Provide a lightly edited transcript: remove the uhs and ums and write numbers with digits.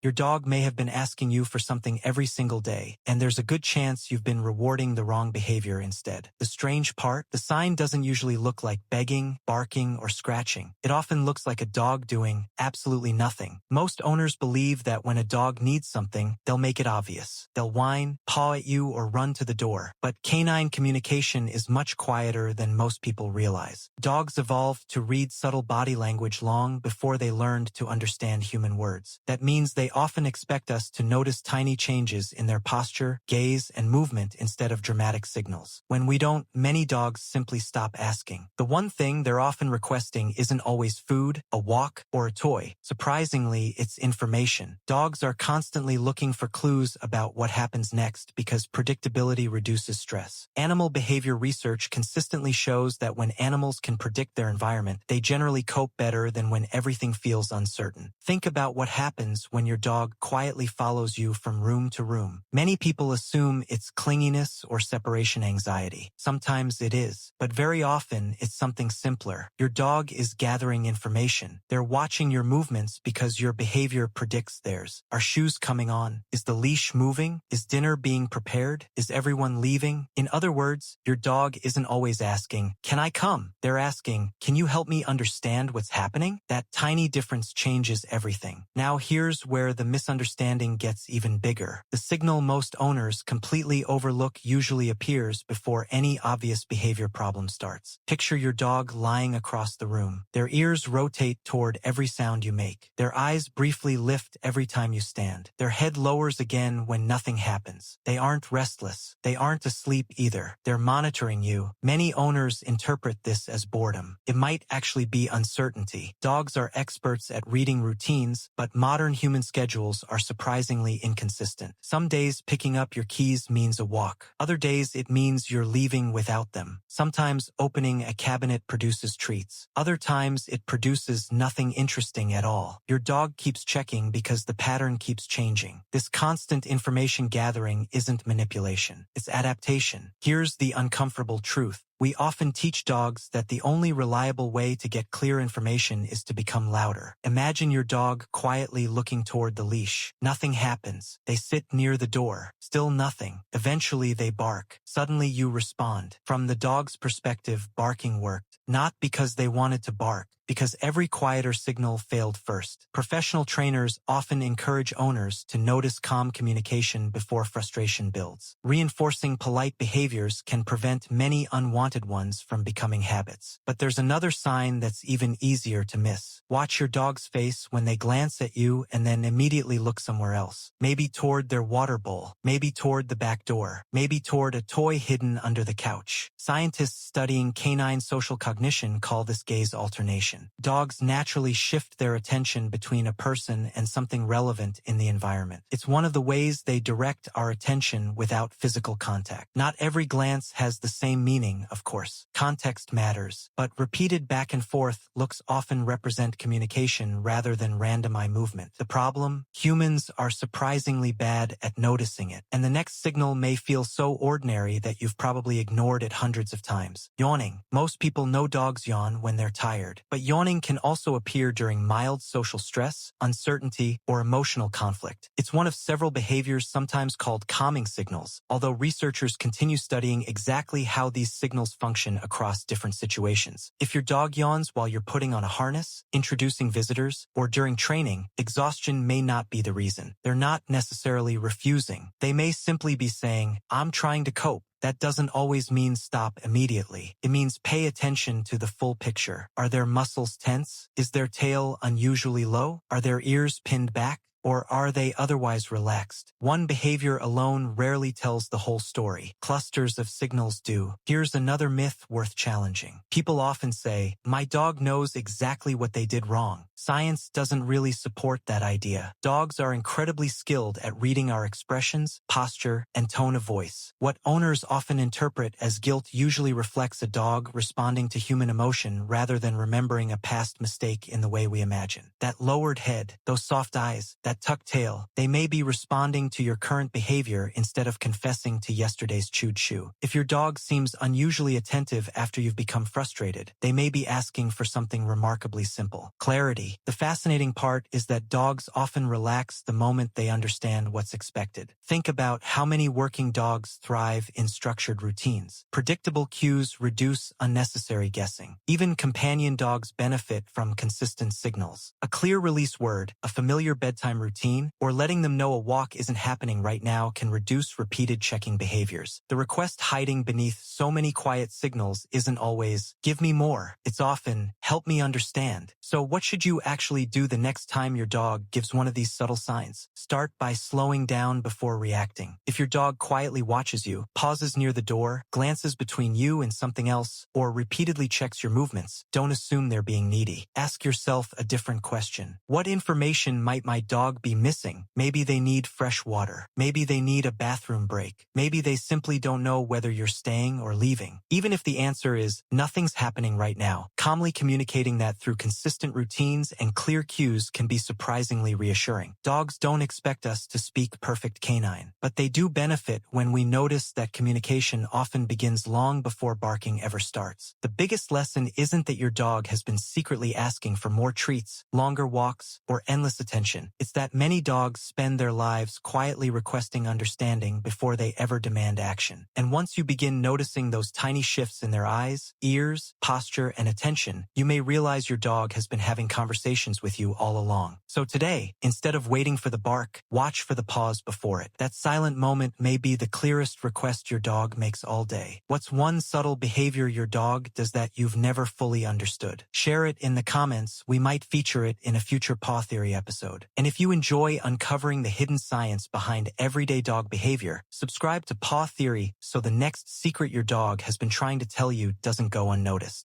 Your dog may have been asking you for something every single day, and there's a good chance you've been rewarding the wrong behavior instead. The strange part, the sign doesn't usually look like begging, barking, or scratching. It often looks like a dog doing absolutely nothing. Most owners believe that when a dog needs something, they'll make it obvious. They'll whine, paw at you, or run to the door. But canine communication is much quieter than most people realize. Dogs evolved to read subtle body language long before they learned to understand human words. That means they often expect us to notice tiny changes in their posture, gaze, and movement instead of dramatic signals. When we don't, many dogs simply stop asking. The one thing they're often requesting isn't always food, a walk, or a toy. Surprisingly, it's information. Dogs are constantly looking for clues about what happens next because predictability reduces stress. Animal behavior research consistently shows that when animals can predict their environment, they generally cope better than when everything feels uncertain. Think about what happens when your dog quietly follows you from room to room. Many people assume it's clinginess or separation anxiety. Sometimes it is, but very often it's something simpler. Your dog is gathering information. They're watching your movements because your behavior predicts theirs. Are shoes coming on? Is the leash moving? Is dinner being prepared? Is everyone leaving? In other words, your dog isn't always asking, "Can I come?" They're asking, "Can you help me understand what's happening?" That tiny difference changes everything. Now here's where the misunderstanding gets even bigger. The signal most owners completely overlook usually appears before any obvious behavior problem starts. Picture your dog lying across the room. Their ears rotate toward every sound you make. Their eyes briefly lift every time you stand. Their head lowers again when nothing happens. They aren't restless. They aren't asleep either. They're monitoring you. Many owners interpret this as boredom. It might actually be uncertainty. Dogs are experts at reading routines, but modern human schedules are surprisingly inconsistent. Some days picking up your keys means a walk. Other days it means you're leaving without them. Sometimes opening a cabinet produces treats. Other times it produces nothing interesting at all. Your dog keeps checking because the pattern keeps changing. This constant information gathering isn't manipulation. It's adaptation. Here's the uncomfortable truth. We often teach dogs that the only reliable way to get clear information is to become louder. Imagine your dog quietly looking toward the leash. Nothing happens. They sit near the door. Still nothing. Eventually they bark. Suddenly you respond. From the dog's perspective, barking worked. Not because they wanted to bark, because every quieter signal failed first. Professional trainers often encourage owners to notice calm communication before frustration builds. Reinforcing polite behaviors can prevent many unwanted ones from becoming habits. But there's another sign that's even easier to miss. Watch your dog's face when they glance at you and then immediately look somewhere else. Maybe toward their water bowl, maybe toward the back door, maybe toward a toy hidden under the couch. Scientists studying canine social cognition call this gaze alternation. Dogs naturally shift their attention between a person and something relevant in the environment. It's one of the ways they direct our attention without physical contact. Not every glance has the same meaning, of course. Context matters, but repeated back and forth looks often represent communication rather than random eye movement. The problem? Humans are surprisingly bad at noticing it, and the next signal may feel so ordinary that you've probably ignored it hundreds of times. Yawning. Most people know dogs yawn when they're tired, but yawning can also appear during mild social stress, uncertainty, or emotional conflict. It's one of several behaviors sometimes called calming signals, although researchers continue studying exactly how these signals function across different situations. If your dog yawns while you're putting on a harness, introducing visitors, or during training, exhaustion may not be the reason. They're not necessarily refusing. They may simply be saying, "I'm trying to cope." That doesn't always mean stop immediately. It means pay attention to the full picture. Are their muscles tense? Is their tail unusually low? Are their ears pinned back? Or are they otherwise relaxed? One behavior alone rarely tells the whole story. Clusters of signals do. Here's another myth worth challenging. People often say, "My dog knows exactly what they did wrong." Science doesn't really support that idea. Dogs are incredibly skilled at reading our expressions, posture, and tone of voice. What owners often interpret as guilt usually reflects a dog responding to human emotion rather than remembering a past mistake in the way we imagine. That lowered head, those soft eyes, that tucked tail. They may be responding to your current behavior instead of confessing to yesterday's chewed shoe. If your dog seems unusually attentive after you've become frustrated, they may be asking for something remarkably simple: clarity. The fascinating part is that dogs often relax the moment they understand what's expected. Think about how many working dogs thrive in structured routines. Predictable cues reduce unnecessary guessing. Even companion dogs benefit from consistent signals. A clear release word, a familiar bedtime routine, or letting them know a walk isn't happening right now can reduce repeated checking behaviors. The request hiding beneath so many quiet signals isn't always, "Give me more." It's often, "Help me understand." So what should you actually do the next time your dog gives one of these subtle signs? Start by slowing down before reacting. If your dog quietly watches you, pauses near the door, glances between you and something else, or repeatedly checks your movements, don't assume they're being needy. Ask yourself a different question. What information might my dog be missing? Maybe they need fresh water. Maybe they need a bathroom break. Maybe they simply don't know whether you're staying or leaving. Even if the answer is, "Nothing's happening right now," calmly communicating that through consistent routines and clear cues can be surprisingly reassuring. Dogs don't expect us to speak perfect canine, but they do benefit when we notice that communication often begins long before barking ever starts. The biggest lesson isn't that your dog has been secretly asking for more treats, longer walks, or endless attention. It's that many dogs spend their lives quietly requesting understanding before they ever demand action. And once you begin noticing those tiny shifts in their eyes, ears, posture, and attention, you may realize your dog has been having conversations with you all along. So today, instead of waiting for the bark, watch for the pause before it. That silent moment may be the clearest request your dog makes all day. What's one subtle behavior your dog does that you've never fully understood? Share it in the comments. We might feature it in a future Paw Theory episode. And if you enjoy uncovering the hidden science behind everyday dog behavior, subscribe to Paw Theory so the next secret your dog has been trying to tell you doesn't go unnoticed.